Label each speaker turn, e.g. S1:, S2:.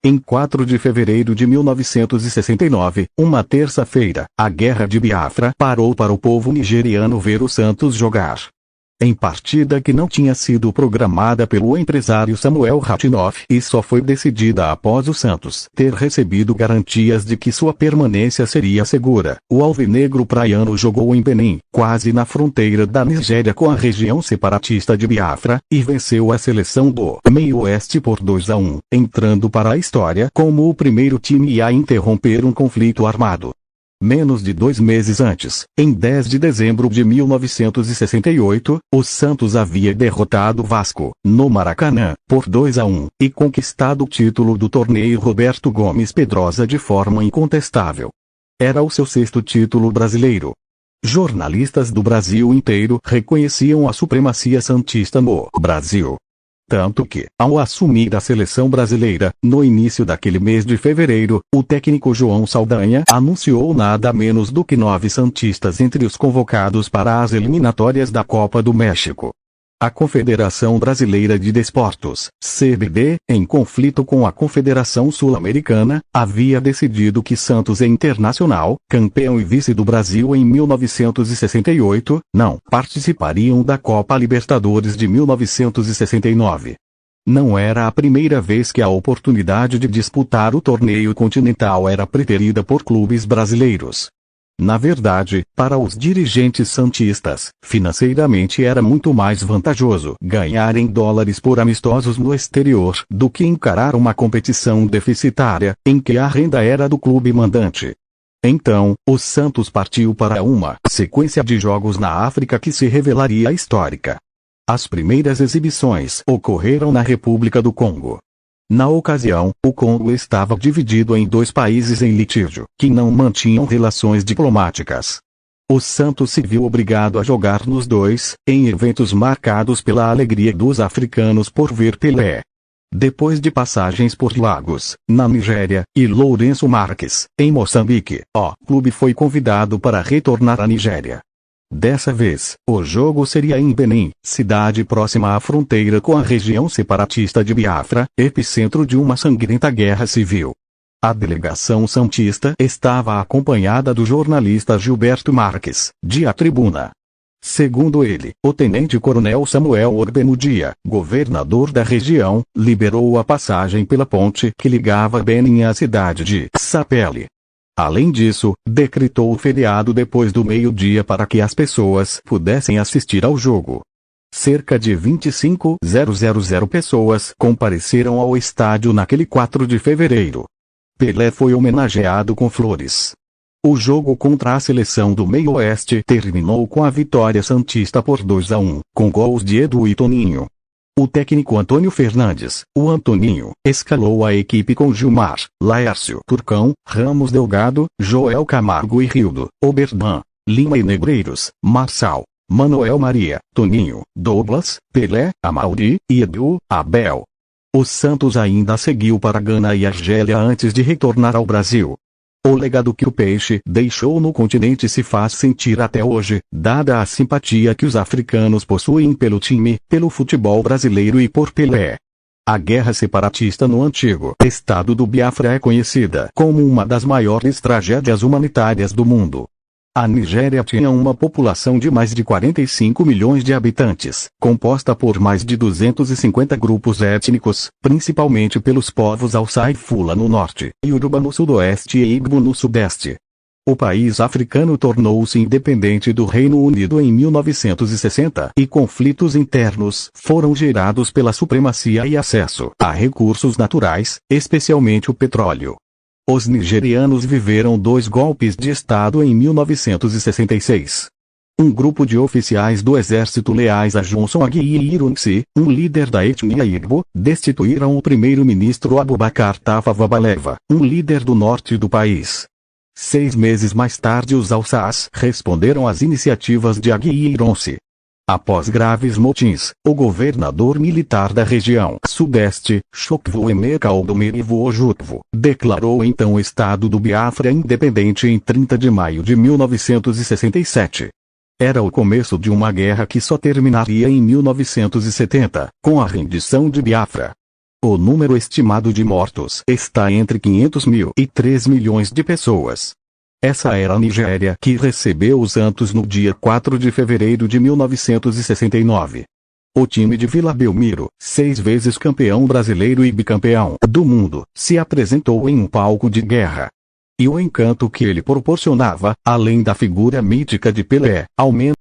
S1: Em 4 de fevereiro de 1969, uma terça-feira, a Guerra de Biafra parou para o povo nigeriano ver o Santos jogar. Em partida que não tinha sido programada pelo empresário Samuel Ratinoff e só foi decidida após o Santos ter recebido garantias de que sua permanência seria segura, o alvinegro praiano jogou em Benin, quase na fronteira da Nigéria com a região separatista de Biafra, e venceu a seleção do Meio-Oeste por 2-1, entrando para a história como o primeiro time a interromper um conflito armado. Menos de 2 meses antes, em 10 de dezembro de 1968, o Santos havia derrotado o Vasco, no Maracanã, por 2-1, e conquistado o título do torneio Roberto Gomes Pedrosa de forma incontestável. Era o seu 6º título brasileiro. Jornalistas do Brasil inteiro reconheciam a supremacia santista no Brasil. Tanto que, ao assumir a seleção brasileira, no início daquele mês de fevereiro, o técnico João Saldanha anunciou nada menos do que 9 santistas entre os convocados para as eliminatórias da Copa do México. A Confederação Brasileira de Desportos, CBD, em conflito com a Confederação Sul-Americana, havia decidido que Santos Internacional, campeão e vice do Brasil em 1968, não participariam da Copa Libertadores de 1969. Não era a primeira vez que a oportunidade de disputar o torneio continental era preterida por clubes brasileiros. Na verdade, para os dirigentes santistas, financeiramente era muito mais vantajoso ganhar em dólares por amistosos no exterior do que encarar uma competição deficitária, em que a renda era do clube mandante. Então, o Santos partiu para uma sequência de jogos na África que se revelaria histórica. As primeiras exibições ocorreram na República do Congo. Na ocasião, o Congo estava dividido em 2 países em litígio, que não mantinham relações diplomáticas. O Santos se viu obrigado a jogar nos 2, em eventos marcados pela alegria dos africanos por ver Pelé. Depois de passagens por Lagos, na Nigéria, e Lourenço Marques, em Moçambique, o clube foi convidado para retornar à Nigéria. Dessa vez, o jogo seria em Benin, cidade próxima à fronteira com a região separatista de Biafra, epicentro de uma sangrenta guerra civil. A delegação santista estava acompanhada do jornalista Gilberto Marques, de A Tribuna. Segundo ele, o tenente-coronel Samuel Ogbemudia, governador da região, liberou a passagem pela ponte que ligava Benin à cidade de Sapele. Além disso, decretou o feriado depois do meio-dia para que as pessoas pudessem assistir ao jogo. Cerca de 25.000 pessoas compareceram ao estádio naquele 4 de fevereiro. Pelé foi homenageado com flores. O jogo contra a seleção do Meio-Oeste terminou com a vitória santista por 2-1, com gols de Edu e Toninho. O técnico Antônio Fernandes, o Antoninho, escalou a equipe com Gilmar, Laércio Turcão, Ramos Delgado, Joel Camargo e Rildo, Oberdan, Lima e Negreiros, Marçal, Manuel Maria, Toninho, Douglas, Pelé, Amauri, e Edu, Abel. O Santos ainda seguiu para Gana e Argélia antes de retornar ao Brasil. O legado que o Peixe deixou no continente se faz sentir até hoje, dada a simpatia que os africanos possuem pelo time, pelo futebol brasileiro e por Pelé. A guerra separatista no antigo estado do Biafra é conhecida como uma das maiores tragédias humanitárias do mundo. A Nigéria tinha uma população de mais de 45 milhões de habitantes, composta por mais de 250 grupos étnicos, principalmente pelos povos Hausa e Fula no norte, Yoruba no sudoeste e Igbo no sudeste. O país africano tornou-se independente do Reino Unido em 1960 e conflitos internos foram gerados pela supremacia e acesso a recursos naturais, especialmente o petróleo. Os nigerianos viveram 2 golpes de Estado em 1966. Um grupo de oficiais do exército leais a Johnson Aguiyi Ironsi, um líder da etnia Igbo, destituíram o primeiro-ministro Abubakar Tafawa Balewa, um líder do norte do país. 6 meses mais tarde os Hausas responderam às iniciativas de Aguiyi Ironsi. Após graves motins, o governador militar da região sudeste, Chokwu Emeka Oldomirivu Ojukwu, declarou então o estado do Biafra independente em 30 de maio de 1967. Era o começo de uma guerra que só terminaria em 1970, com a rendição de Biafra. O número estimado de mortos está entre 500 mil e 3 milhões de pessoas. Essa era a Nigéria que recebeu o Santos no dia 4 de fevereiro de 1969. O time de Vila Belmiro, 6 vezes campeão brasileiro e bicampeão do mundo, se apresentou em um palco de guerra. E o encanto que ele proporcionava, além da figura mítica de Pelé, aumenta